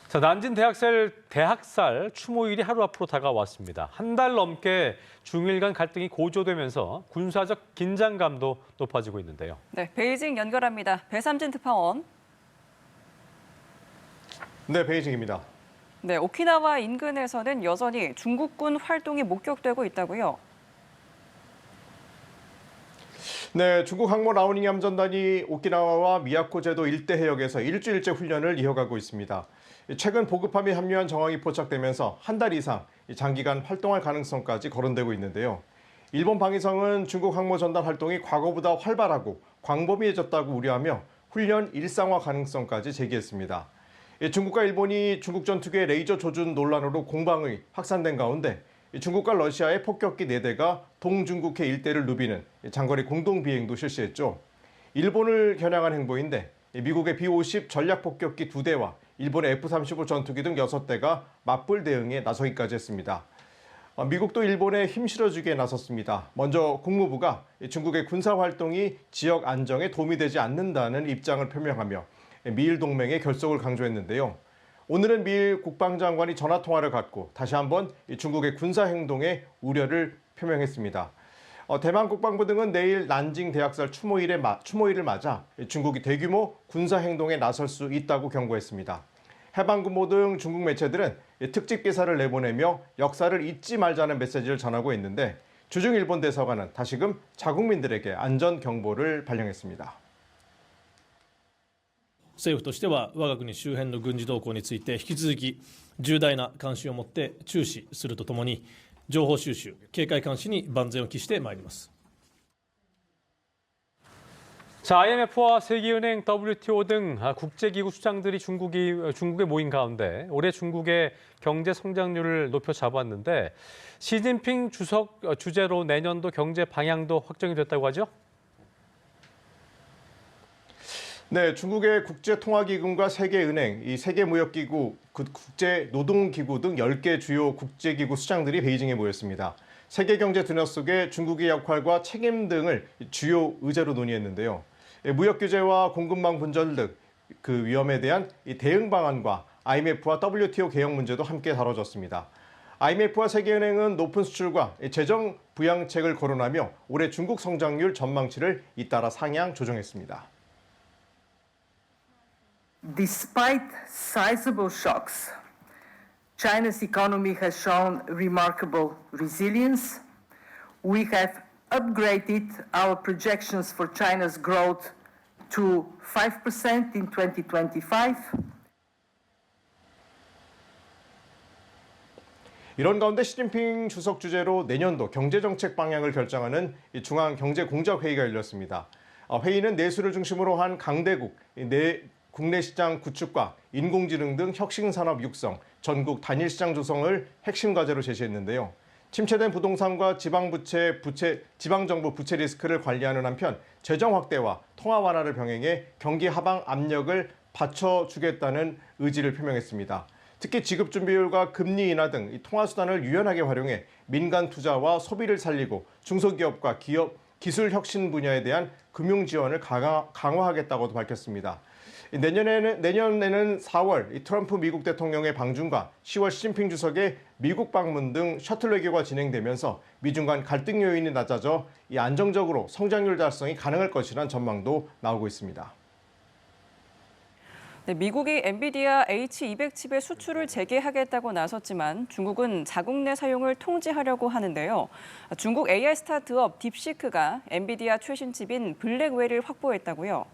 자, 난징 대학살 추모일이 하루 앞으로 다가왔습니다. 한 달 넘게 중일 간 갈등이 고조되면서 군사적 긴장감도 높아지고 있는데요. 네, 베이징 연결합니다. 배삼진 특파원. 네, 베이징입니다. 네, 오키나와 인근에서는 여전히 중국군 활동이 목격되고 있다고요. 네, 중국 항모 라오닝 함전단이 오키나와와 미야코 제도 일대 해역에서 일주일째 훈련을 이어가고 있습니다. 최근 보급함이 합류한 정황이 포착되면서 한 달 이상 장기간 활동할 가능성까지 거론되고 있는데요. 일본 방위성은 중국 항모전단 활동이 과거보다 활발하고 광범위해졌다고 우려하며 훈련 일상화 가능성까지 제기했습니다. 중국과 일본이 중국 전투기의 레이저 조준 논란으로 공방이 확산된 가운데 중국과 러시아의 폭격기 4대가 동중국해 일대를 누비는 장거리 공동 비행도 실시했죠. 일본을 겨냥한 행보인데 미국의 B-50 전략 폭격기 2대와 일본의 F-35 전투기 등 6대가 맞불 대응에 나서기까지 했습니다. 미국도 일본에 힘 실어주기에 나섰습니다. 먼저 국무부가 중국의 군사 활동이 지역 안정에 도움이 되지 않는다는 입장을 표명하며 미일 동맹의 결속을 강조했는데요. 오늘은 미일 국방장관이 전화통화를 갖고 다시 한번 중국의 군사 행동에 우려를 표명했습니다. 대만 국방부 등은 내일 난징 대학살 추모일을 맞아 중국이 대규모 군사 행동에 나설 수 있다고 경고했습니다. 해방군모 등 중국 매체들은 특집 기사를 내보내며 역사를 잊지 말자는 메시지를 전하고 있는데 주중 일본 대사관은 다시금 자국민들에게 안전 경보를 발령했습니다. 政府としては我が国周辺の軍事動向について引き続き重大な関心を持って注視するとともに情報収集、警戒監視に万全を期してまいります。 자, IMF와 세계은행, WTO 등 국제기구 수장들이 중국에 모인 가운데 올해 중국의 경제 성장률을 높여 잡았는데 시진핑 주석 주재로 내년도 경제 방향도 확정이 됐다고 하죠? 네, 중국의 국제통화기금과 세계은행, 이 세계무역기구, 국제노동기구 등 10개 주요 국제기구 수장들이 베이징에 모였습니다. 세계경제 둔화 속에 중국의 역할과 책임 등을 주요 의제로 논의했는데요. 무역 규제와 공급망 분절 등 그 위험에 대한 대응 방안과 IMF와 WTO 개혁 문제도 함께 다뤄졌습니다. IMF와 세계은행은 높은 수출과 재정 부양책을 거론하며 올해 중국 성장률 전망치를 잇따라 상향 조정했습니다. Despite sizable shocks, China's economy has shown remarkable resilience. We have upgraded our projections for China's growth to 5% in 2025. 이런 가운데 시진핑 주석 주재로 내년도 경제정책 방향을 결정하는 중앙경제공작회의가 열렸습니다. 회의는 내수를 중심으로 한 강대국, 국내 시장 구축과 인공지능 등 혁신산업 육성, 전국 단일 시장 조성을 핵심 과제로 제시했는데요. 침체된 부동산과 지방정부 부채 리스크를 관리하는 한편 재정 확대와 통화 완화를 병행해 경기 하방 압력을 받쳐주겠다는 의지를 표명했습니다. 특히 지급준비율과 금리 인하 등 통화 수단을 유연하게 활용해 민간 투자와 소비를 살리고 중소기업과 기술 혁신 분야에 대한 금융 지원을 강화하겠다고도 밝혔습니다. 내년에는 4월 트럼프 미국 대통령의 방중과 10월 시진핑 주석의 미국 방문 등 셔틀 외교가 진행되면서 미중 간 갈등 요인이 낮아져 안정적으로 성장률 달성이 가능할 것이라는 전망도 나오고 있습니다. 네, 미국이 엔비디아 H200 칩의 수출을 재개하겠다고 나섰지만 중국은 자국 내 사용을 통제하려고 하는데요. 중국 AI 스타트업 딥시크가 엔비디아 최신 칩인 블랙웰을 확보했다고요.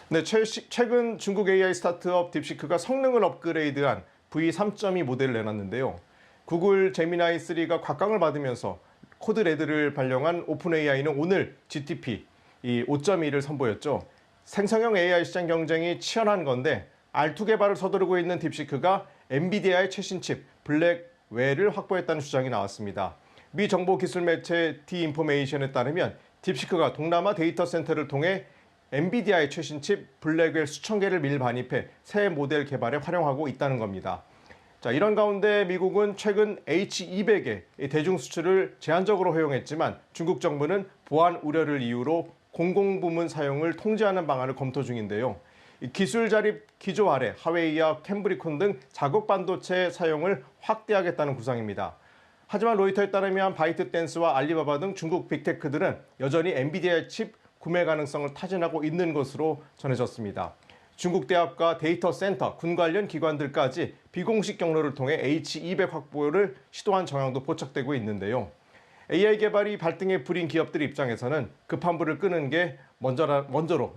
네, 최근 중국 AI 스타트업 딥시크가 성능을 업그레이드한 V3.2 모델을 내놨는데요. 구글 제미나이 3가 곽강을 받으면서 코드 레드를 발령한 오픈 AI는 오늘 GTP 5.2를 선보였죠. 생성형 AI 시장 경쟁이 치열한 건데 R2 개발을 서두르고 있는 딥시크가 엔비디아의 최신 칩 블랙웰을 확보했다는 주장이 나왔습니다. 미 정보 기술 매체 디인포메이션에 따르면 딥시크가 동남아 데이터 센터를 통해 엔비디아의 최신 칩 블랙웰 수천 개를 밀반입해 새 모델 개발에 활용하고 있다는 겁니다. 자, 이런 가운데 미국은 최근 H200의 대중 수출을 제한적으로 허용했지만 중국 정부는 보안 우려를 이유로 공공부문 사용을 통제하는 방안을 검토 중인데요. 기술 자립 기조 아래 하웨이와 캠브리콘 등 자국 반도체 사용을 확대하겠다는 구상입니다. 하지만 로이터에 따르면 바이트댄스와 알리바바 등 중국 빅테크들은 여전히 엔비디아의 칩 구매 가능성을 타진하고 있는 것으로 전해졌습니다. 중국 대학과 데이터 센터, 군 관련 기관들까지 비공식 경로를 통해 H200 확보를 시도한 정황도 포착되고 있는데요. AI 개발이 발등에 불인 기업들 입장에서는 급한 불을 끄는 게 먼저로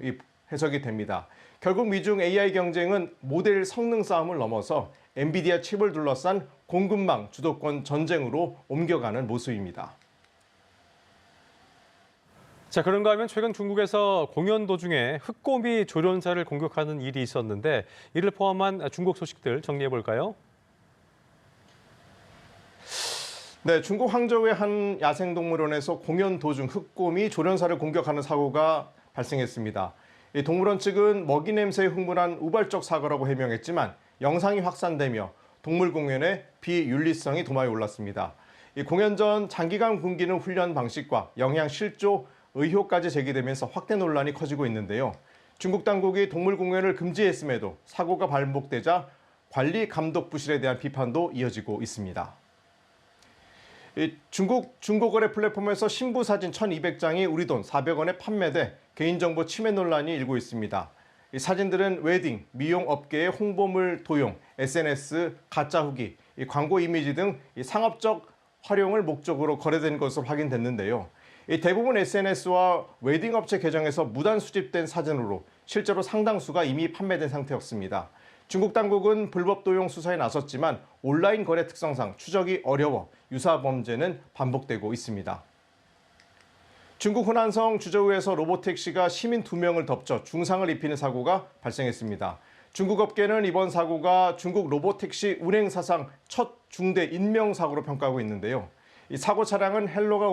해석이 됩니다. 결국 미중 AI 경쟁은 모델 성능 싸움을 넘어서 엔비디아 칩을 둘러싼 공급망 주도권 전쟁으로 옮겨가는 모습입니다. 자, 그런가 하면 최근 중국에서 공연 도중에 흑곰이 조련사를 공격하는 일이 있었는데 이를 포함한 중국 소식들 정리해 볼까요? 네, 중국 항저우의 한 야생동물원에서 공연 도중 흑곰이 조련사를 공격하는 사고가 발생했습니다. 이 동물원 측은 먹이 냄새에 흥분한 우발적 사고라고 해명했지만 영상이 확산되며 동물 공연의 비윤리성이 도마에 올랐습니다. 이 공연 전 장기간 굶기는 훈련 방식과 영양 실조 의혹까지 제기되면서 확대 논란이 커지고 있는데요. 중국 당국이 동물 공연을 금지했음에도 사고가 반복되자 관리 감독 부실에 대한 비판도 이어지고 있습니다. 중국 중고거래 플랫폼에서 신부 사진 1,200장이 우리 돈 400원에 판매돼 개인정보 침해 논란이 일고 있습니다. 이 사진들은 웨딩, 미용 업계의 홍보물 도용, SNS, 가짜 후기, 광고 이미지 등 상업적 활용을 목적으로 거래된 것으로 확인됐는데요. 대부분 SNS와 웨딩 업체 계정에서 무단 수집된 사진으로 실제로 상당수가 이미 판매된 상태였습니다. 중국 당국은 불법 도용 수사에 나섰지만 온라인 거래 특성상 추적이 어려워 유사 범죄는 반복되고 있습니다. 중국 후난성 주저우에서 로보택시가 시민 2명을 덮쳐 중상을 입히는 사고가 발생했습니다. 중국 업계는 이번 사고가 중국 로보택시 운행 사상 첫 중대 인명사고로 평가하고 있는데요. 이 사고 차량은 헬로가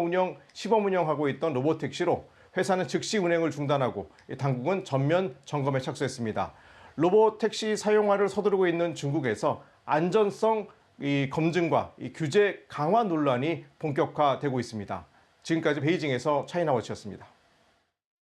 시범 운영하고 있던 로보택시로 회사는 즉시 운행을 중단하고 당국은 전면 점검에 착수했습니다. 로보택시 사용화를 서두르고 있는 중국에서 안전성 검증과 규제 강화 논란이 본격화되고 있습니다. 지금까지 베이징에서 차이나워치였습니다.